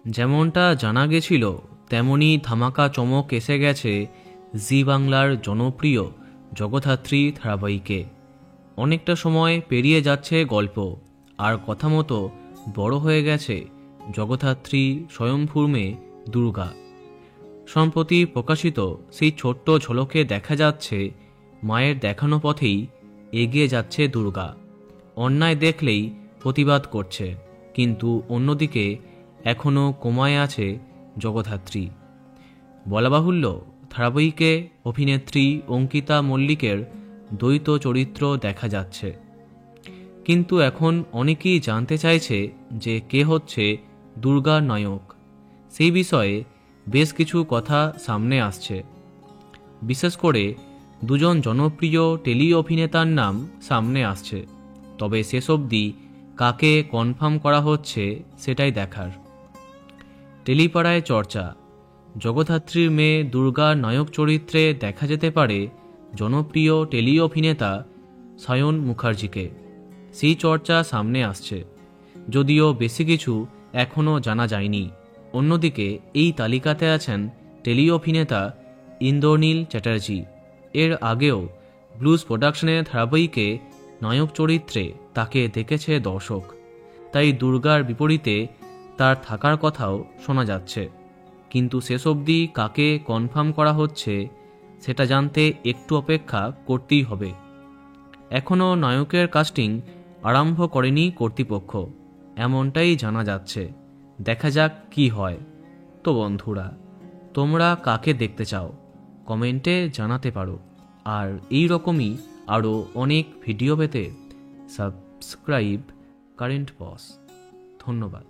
যেমনটা জানা গেছিল তেমনই ধামাকা চমক এসে গেছে জি বাংলার জনপ্রিয় জগদ্ধাত্রী ধারাবাহিকে। অনেকটা সময় পেরিয়ে যাচ্ছে গল্প, আর কথা মতো বড় হয়ে গেছে জগদ্ধাত্রী স্বয়ংভূর মেয়ে দুর্গা। সম্প্রতি প্রকাশিত সেই ছোট্ট ঝলকে দেখা যাচ্ছে মায়ের দেখানো পথেই এগিয়ে যাচ্ছে দুর্গা। অন্যায় দেখলেই প্রতিবাদ করছে, কিন্তু অন্যদিকে এখনও কোমায় আছে জগদ্ধাত্রী। বলা বাহুল্য, ধারাবাহিকে অভিনেত্রী অঙ্কিতা মল্লিকের দ্বৈত চরিত্র দেখা যাচ্ছে। কিন্তু এখন অনেকেই জানতে চাইছে যে কে হচ্ছে দুর্গার নায়ক। সেই বিষয়ে বেশ কিছু কথা সামনে আসছে। বিশেষ করে দুজন জনপ্রিয় টেলি অভিনেতার নাম সামনে আসছে, তবে শেষ অবধি কাকে কনফার্ম করা হচ্ছে সেটাই দেখার। টেলিপাড়ায় চর্চা, জগদ্ধাত্রীর মেয়ে দুর্গার নায়ক চরিত্রে দেখা যেতে পারে জনপ্রিয় টেলি অভিনেতা সায়ন মুখার্জিকে। সেই চর্চা সামনে আসছে, যদিও বেশি কিছু এখনও জানা যায়নি। অন্যদিকে এই তালিকাতে আছেন টেলি অভিনেতা ইন্দ্রনীল চ্যাটার্জি। এর আগেও ব্লুজ প্রোডাকশনের ধারাবাহিকে নায়ক চরিত্রে তাকে দেখেছে দর্শক, তাই দুর্গার বিপরীতে তার থাকার কথাও শোনা যাচ্ছে। কিন্তু শেষ অবধি কাকে কনফার্ম করা হচ্ছে সেটা জানতে একটু অপেক্ষা করতেই হবে। এখনও নায়কের কাস্টিং আরম্ভ করেনি কর্তৃপক্ষ, এমনটাই জানা যাচ্ছে। দেখা যাক কি হয়। তো বন্ধুরা, তোমরা কাকে দেখতে চাও কমেন্টে জানাতে পারো। আর এই রকমই আরও অনেক ভিডিও পেতে সাবস্ক্রাইব কারেন্ট বস। ধন্যবাদ।